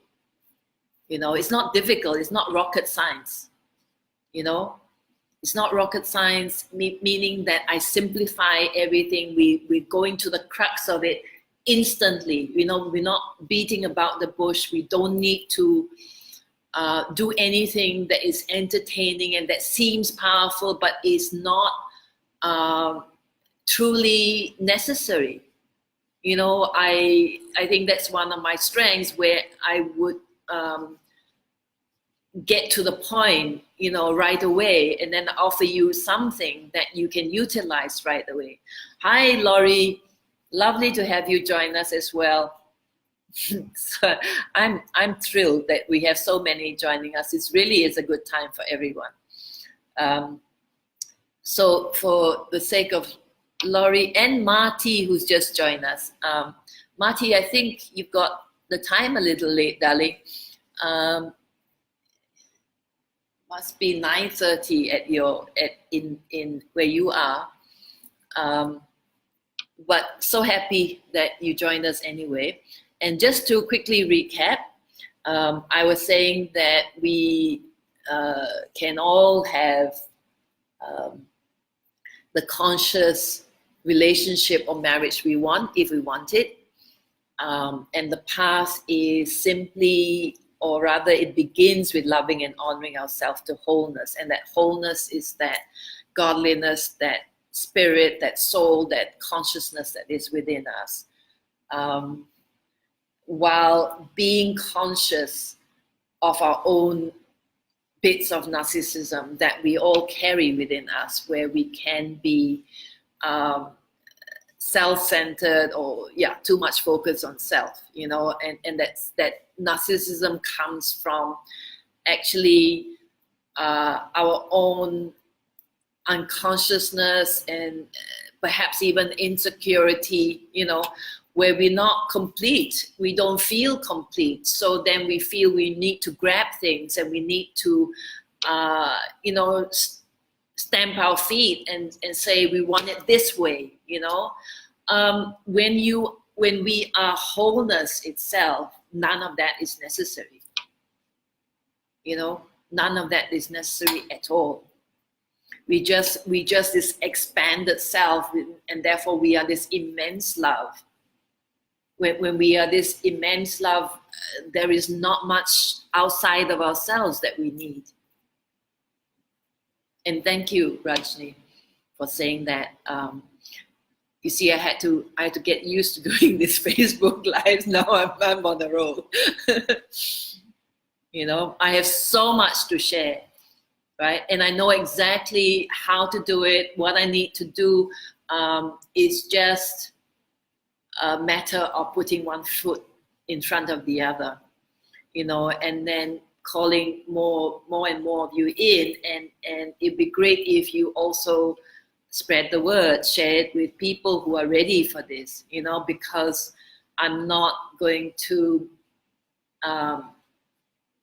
You know, it's not difficult. It's not rocket science. You know, it's not rocket science, meaning that I simplify everything. We go into the crux of it instantly. We're not beating about the bush. We don't need to do anything that is entertaining and that seems powerful but is not truly necessary. I think that's one of my strengths, where I would get to the point, right away, and then offer you something that you can utilize right away. Hi, Laurie. Lovely to have you join us as well. So I'm thrilled that we have so many joining us. It really is a good time for everyone. So for the sake of Laurie and Marty, who's just joined us. Marty, I think you've got the time a little late, darling. Must be 9:30 in where you are. But so happy that you joined us anyway. And just to quickly recap, I was saying that we can all have the conscious relationship or marriage we want, if we want it. And the path is simply, or rather it begins with loving and honoring ourselves to wholeness. And that wholeness is that godliness, that spirit, that soul, that consciousness that is within us. While being conscious of our own bits of narcissism that we all carry within us, where we can be self-centered, or too much focus on self, and that narcissism comes from actually our own unconsciousness and perhaps even insecurity, where we're not complete, we don't feel complete. So then we feel we need to grab things and we need to, stamp our feet and say we want it this way, When we are wholeness itself, none of that is necessary. None of that is necessary at all. We just this expanded self, and therefore we are this immense love. When we are this immense love, there is not much outside of ourselves that we need. And thank you, Rajni, for saying that. You see, I had to get used to doing this Facebook Live. Now I'm on the roll. I have so much to share, right? And I know exactly how to do it. What I need to do is just a matter of putting one foot in front of the other, and then calling more and more of you in, and it'd be great if you also spread the word, share it with people who are ready for this, because I'm not going to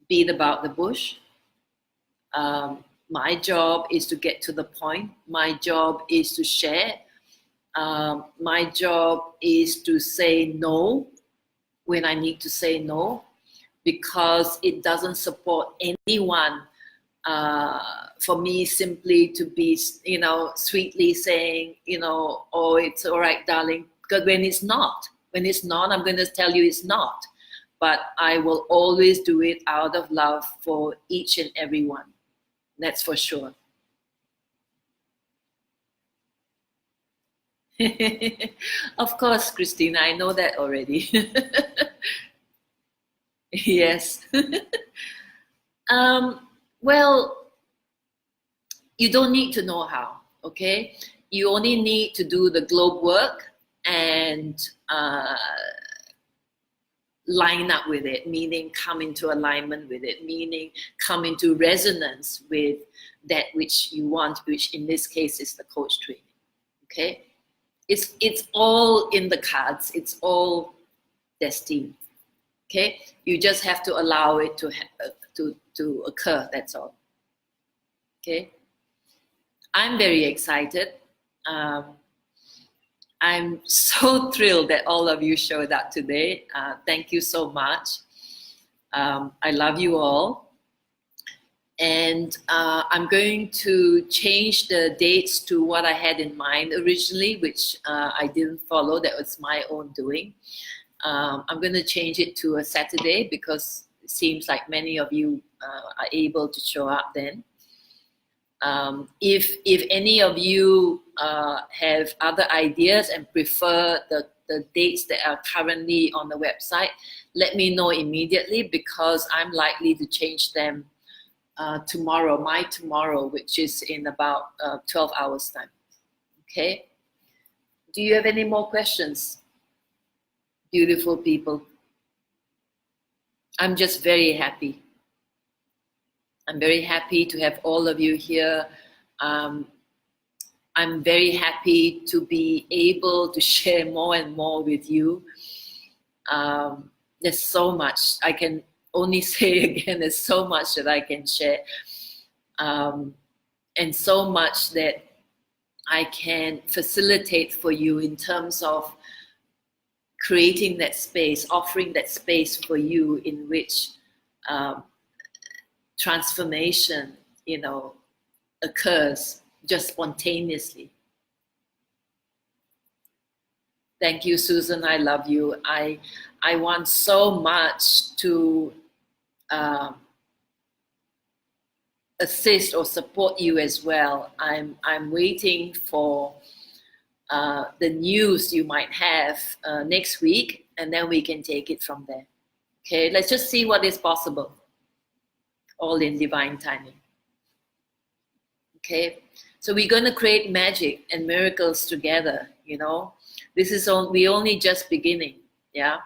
beat about the bush. My job is to get to the point. My job is to share. My job is to say no when I need to say no, because it doesn't support anyone for me simply to be, sweetly saying, oh, it's all right, darling. Because when it's not, I'm going to tell you it's not. But I will always do it out of love for each and every one. That's for sure. Of course, Christina, I know that already. Yes. Well, you don't need to know how, okay? You only need to do the globe work and line up with it, meaning come into alignment with it, meaning come into resonance with that which you want, which in this case is the coach training, okay? It's all in the cards. It's all destined. Okay, you just have to allow it to occur. That's all. Okay, I'm very excited. I'm so thrilled that all of you showed up today. Thank you so much. I love you all, And I'm going to change the dates to what I had in mind originally, which I didn't follow. That was my own doing. I'm going to change it to a Saturday because it seems like many of you are able to show up then. If any of you have other ideas and prefer the dates that are currently on the website, let me know immediately, because I'm likely to change them tomorrow, which is in about 12 hours time. Okay? Do you have any more questions? Beautiful people. I'm just very happy. I'm very happy to have all of you here. I'm very happy to be able to share more and more with you. There's so much. I can only say again, there's so much that I can share. And so much that I can facilitate for you in terms of creating that space, offering that space for you in which transformation, occurs just spontaneously. Thank you, Susan. I love you. I want so much to assist or support you as well. I'm waiting for the news you might have next week, and then we can take it from there. Okay, let's just see what is possible. All in divine timing. Okay, so we're going to create magic and miracles together. This is we only just beginning. Yeah.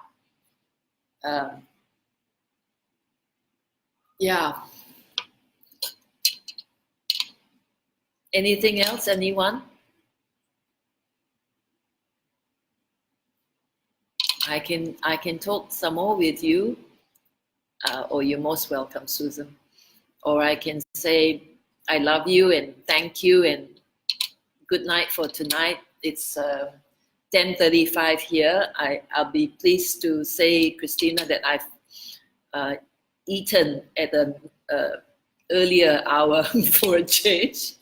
Yeah. Anything else? Anyone? I can talk some more with you, or you're most welcome, Susan. Or I can say I love you and thank you and good night for tonight. It's 10:35 here. I'll be pleased to say, Christina, that I've eaten at an earlier hour for a change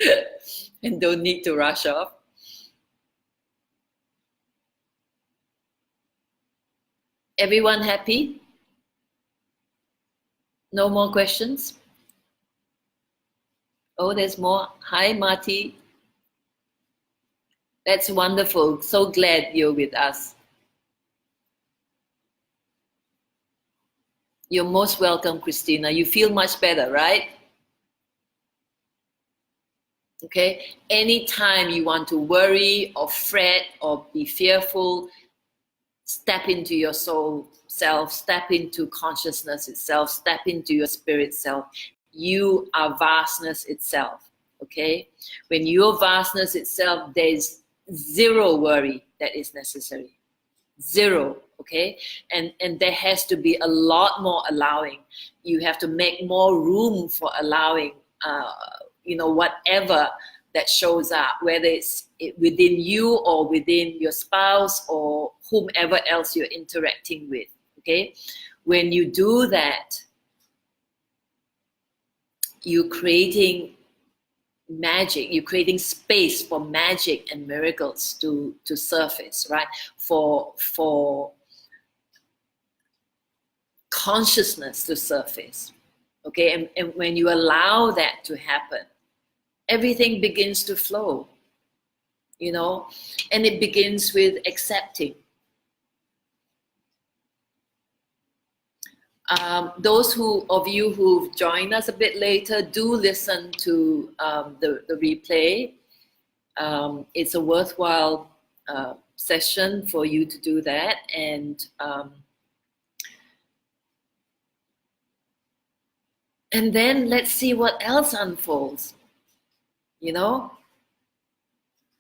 and don't need to rush off. Everyone happy? No more questions? Oh, there's more. Hi, Marty. That's wonderful. So glad you're with us. You're most welcome, Christina. You feel much better, right? Okay. Anytime you want to worry or fret or be fearful, step into your soul self, step into consciousness itself, step into your spirit self. You are vastness itself. Okay. When you're vastness itself, there's zero worry that is necessary. Zero. Okay. And there has to be a lot more allowing. You have to make more room for allowing whatever that shows up, whether it's within you or within your spouse or whomever else you're interacting with. Okay. When you do that, you're creating magic, you're creating space for magic and miracles to surface, right? For consciousness to surface. Okay, and when you allow that to happen, everything begins to flow, and it begins with accepting. Those of you who've joined us a bit later, do listen to the replay. It's a worthwhile session for you to do that, and then let's see what else unfolds,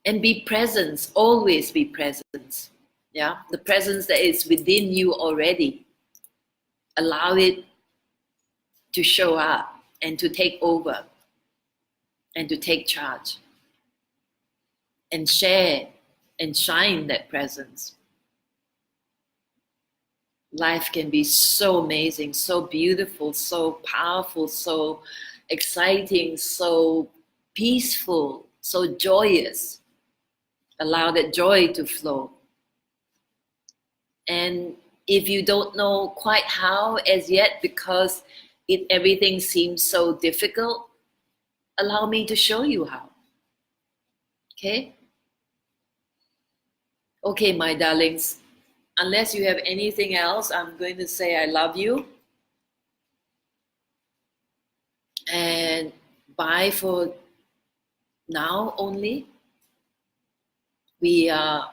and be present, always be present. Yeah, the presence that is within you already. Allow it to show up and to take over and to take charge and share and shine that presence. Life can be so amazing, so beautiful, so powerful, so exciting, so peaceful, so joyous. Allow that joy to flow. And if you don't know quite how as yet, because everything seems so difficult, allow me to show you how. Okay? Okay, my darlings, unless you have anything else, I'm going to say I love you. And bye for now only. We are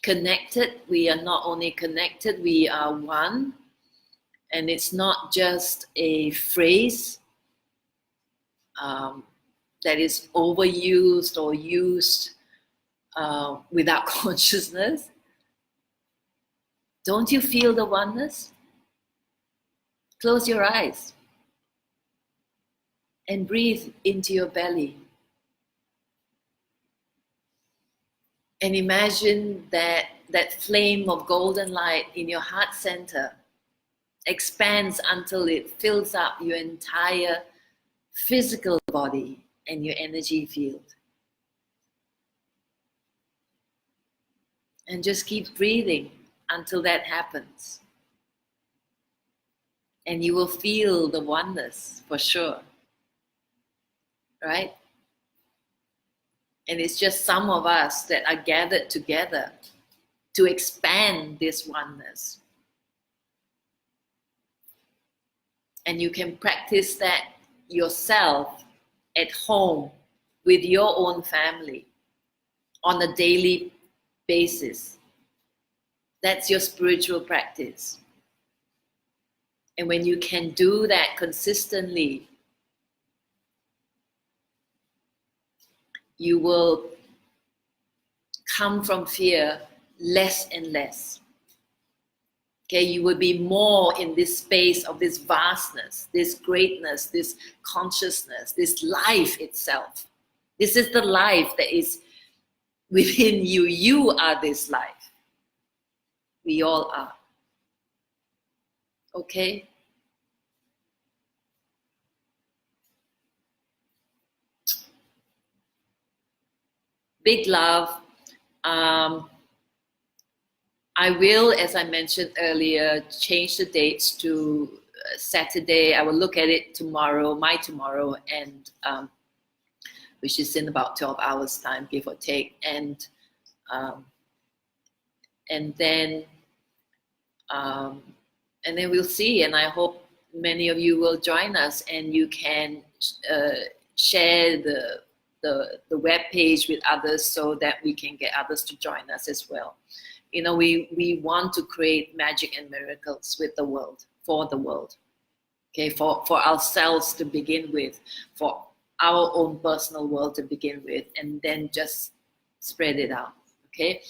connected. We are not only connected, we are one. And it's not just a phrase that is overused or used without consciousness. Don't you feel the oneness? Close your eyes and breathe into your belly. And imagine that flame of golden light in your heart center expands until it fills up your entire physical body and your energy field. And just keep breathing until that happens. And you will feel the oneness for sure. Right? And it's just some of us that are gathered together to expand this oneness. And you can practice that yourself at home with your own family on a daily basis. That's your spiritual practice. And when you can do that consistently, you will come from fear less and less. Okay, you will be more in this space of this vastness, this greatness, this consciousness, this life itself. This is the life that is within you. You are this life. We all are. Okay? Big love. I will, as I mentioned earlier, change the dates to Saturday. I will look at it tomorrow, and which is in about 12 hours time, give or take. And then we'll see. And I hope many of you will join us, and you can share the web page with others so that we can get others to join us as well. You know, we want to create magic and miracles with the world, for the world, okay, for ourselves to begin with, for our own personal world to begin with, and then just spread it out, okay?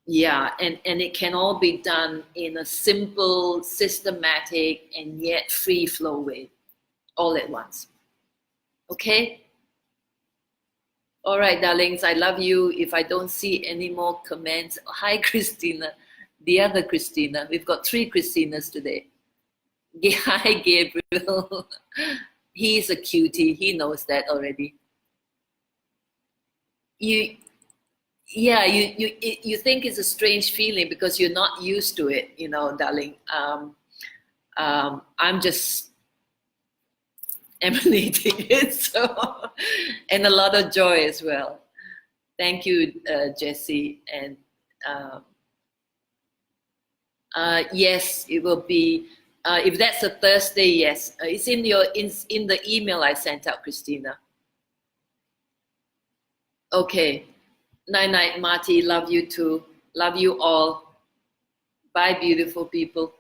Yeah, and it can all be done in a simple, systematic, and yet free flow way, all at once, okay? All right, darlings, I love you. If I don't see any more comments, hi, Christina, the other Christina. We've got 3 Christinas today. Hi, Gabriel. He's a cutie. He knows that already. You think it's a strange feeling because you're not used to it, you know, darling. I'm just emanating it, so, and a lot of joy as well. Thank you, Jessie. And yes, it will be. If that's a Thursday, yes, it's in the email I sent out, Christina. Okay. Night, night, Marty. Love you too. Love you all. Bye, beautiful people.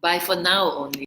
Bye for now only.